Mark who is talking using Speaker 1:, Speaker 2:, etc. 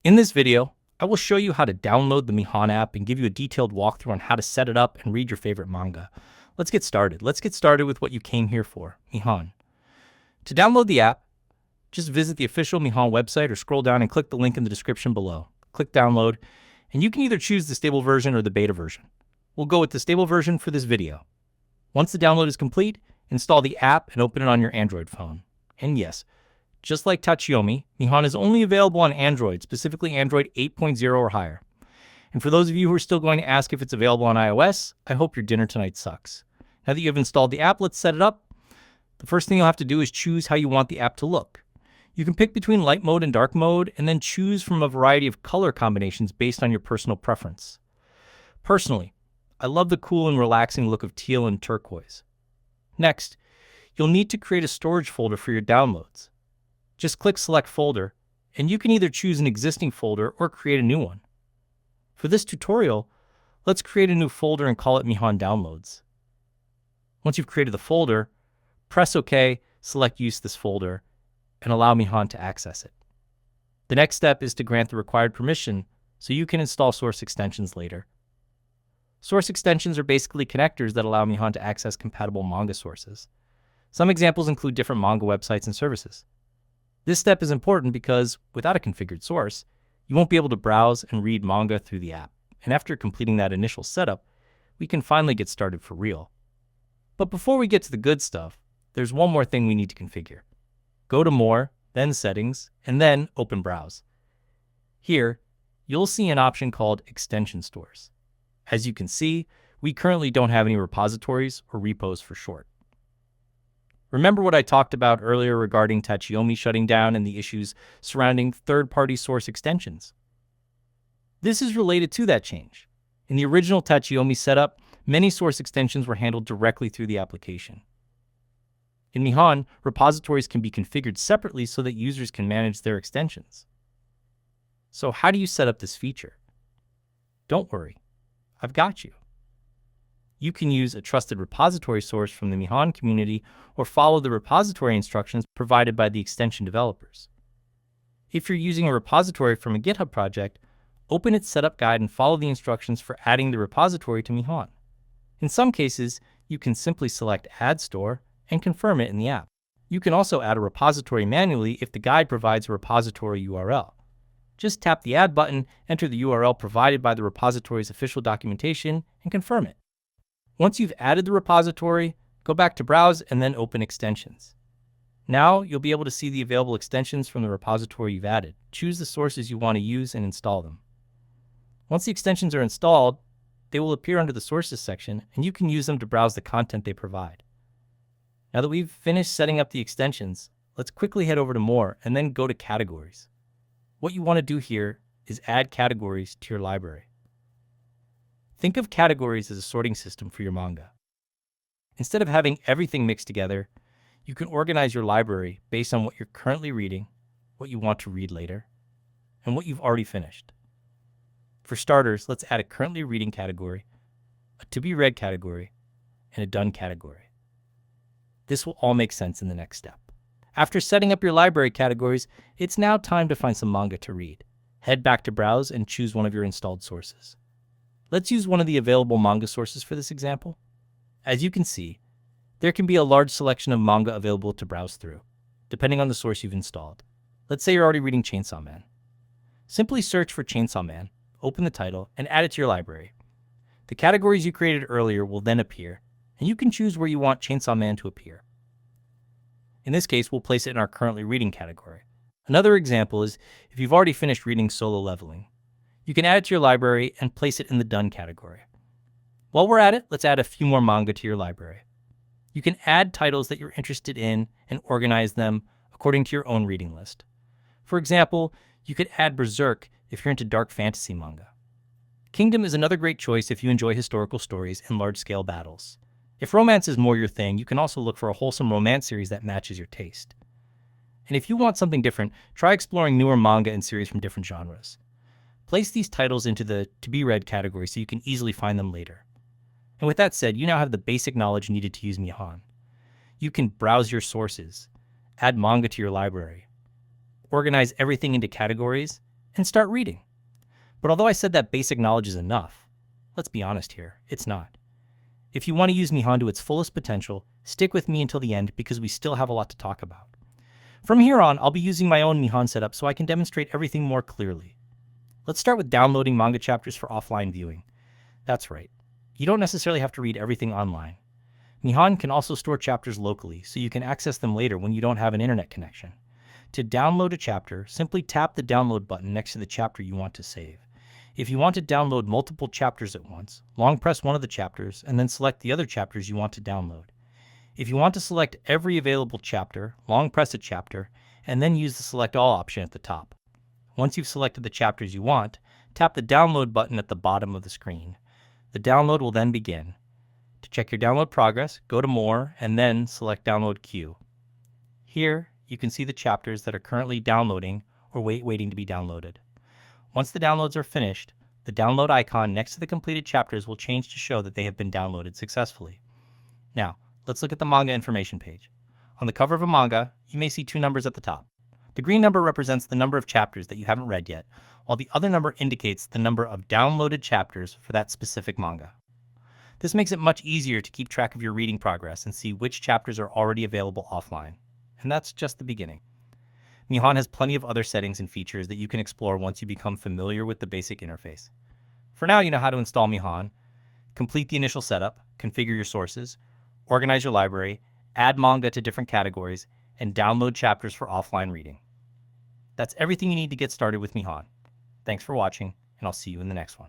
Speaker 1: In this video, I will show you how to download the Mihon app and give you a detailed walkthrough on how to set it up and read your favorite manga. Let's get started. Let's get started with what you came here for, Mihon. To download the app, just visit the official Mihon website or scroll down and click the link in the description below. Click download, and you can either choose the stable version or the beta version. We'll go with the stable version for this video. Once the download is complete, install the app and open it on your Android phone. And yes, just like Tachiyomi, Mihon is only available on Android, specifically Android 8.0 or higher. And for those of you who are still going to ask if it's available on iOS, I hope your dinner tonight sucks. Now that you have installed the app, let's set it up. The first thing you'll have to do is choose how you want the app to look. You can pick between light mode and dark mode, and then choose from a variety of color combinations based on your personal preference. Personally, I love the cool and relaxing look of teal and turquoise. Next, you'll need to create a storage folder for your downloads. Just click Select Folder, and you can either choose an existing folder or create a new one. For this tutorial, let's create a new folder and call it Mihon Downloads. Once you've created the folder, press OK, select Use this folder, and allow Mihon to access it. The next step is to grant the required permission so you can install source extensions later. Source extensions are basically connectors that allow Mihon to access compatible manga sources. Some examples include different manga websites and services. This step is important because, without a configured source, you won't be able to browse and read manga through the app. And after completing that initial setup, we can finally get started for real. But before we get to the good stuff, there's one more thing we need to configure. Go to More, then Settings, and then Open Browse. Here, you'll see an option called Extension Stores. As you can see, we currently don't have any repositories or repos for short. Remember what I talked about earlier regarding Tachiyomi shutting down and the issues surrounding third-party source extensions? This is related to that change. In the original Tachiyomi setup, many source extensions were handled directly through the application. In Mihon, repositories can be configured separately so that users can manage their extensions. So how do you set up this feature? Don't worry, I've got you. You can use a trusted repository source from the Mihon community or follow the repository instructions provided by the extension developers. If you're using a repository from a GitHub project, open its setup guide and follow the instructions for adding the repository to Mihon. In some cases, you can simply select Add Store and confirm it in the app. You can also add a repository manually if the guide provides a repository URL. Just tap the Add button, enter the URL provided by the repository's official documentation, and confirm it. Once you've added the repository, go back to Browse and then open Extensions. Now you'll be able to see the available extensions from the repository you've added. Choose the sources you want to use and install them. Once the extensions are installed, they will appear under the Sources section, and you can use them to browse the content they provide. Now that we've finished setting up the extensions, let's quickly head over to More and then go to Categories. What you want to do here is add categories to your library. Think of categories as a sorting system for your manga. Instead of having everything mixed together, you can organize your library based on what you're currently reading, what you want to read later, and what you've already finished. For starters, let's add a currently reading category, a to be read category, and a done category. This will all make sense in the next step. After setting up your library categories, it's now time to find some manga to read. Head back to Browse and choose one of your installed sources. Let's use one of the available manga sources for this example. As you can see, there can be a large selection of manga available to browse through, depending on the source you've installed. Let's say you're already reading Chainsaw Man. Simply search for Chainsaw Man, open the title, and add it to your library. The categories you created earlier will then appear, and you can choose where you want Chainsaw Man to appear. In this case, we'll place it in our currently reading category. Another example is if you've already finished reading Solo Leveling. You can add it to your library and place it in the Done category. While we're at it, let's add a few more manga to your library. You can add titles that you're interested in and organize them according to your own reading list. For example, you could add Berserk if you're into dark fantasy manga. Kingdom is another great choice if you enjoy historical stories and large-scale battles. If romance is more your thing, you can also look for a wholesome romance series that matches your taste. And if you want something different, try exploring newer manga and series from different genres. Place these titles into the To Be Read category so you can easily find them later. And with that said, you now have the basic knowledge needed to use Mihon. You can browse your sources, add manga to your library, organize everything into categories, and start reading. But although I said that basic knowledge is enough, let's be honest here, it's not. If you want to use Mihon to its fullest potential, stick with me until the end because we still have a lot to talk about. From here on, I'll be using my own Mihon setup so I can demonstrate everything more clearly. Let's start with downloading manga chapters for offline viewing. That's right. You don't necessarily have to read everything online. Mihon can also store chapters locally, so you can access them later when you don't have an internet connection. To download a chapter, simply tap the download button next to the chapter you want to save. If you want to download multiple chapters at once, long press one of the chapters and then select the other chapters you want to download. If you want to select every available chapter, long press a chapter, and then use the Select All option at the top. Once you've selected the chapters you want, tap the download button at the bottom of the screen. The download will then begin. To check your download progress, go to More and then select Download Queue. Here, you can see the chapters that are currently downloading or waiting to be downloaded. Once the downloads are finished, the download icon next to the completed chapters will change to show that they have been downloaded successfully. Now, let's look at the manga information page. On the cover of a manga, you may see two numbers at the top. The green number represents the number of chapters that you haven't read yet, while the other number indicates the number of downloaded chapters for that specific manga. This makes it much easier to keep track of your reading progress and see which chapters are already available offline. And that's just the beginning. Mihon has plenty of other settings and features that you can explore once you become familiar with the basic interface. For now, you know how to install Mihon, complete the initial setup, configure your sources, organize your library, add manga to different categories, and download chapters for offline reading. That's everything you need to get started with Mihon. Thanks for watching, and I'll see you in the next one.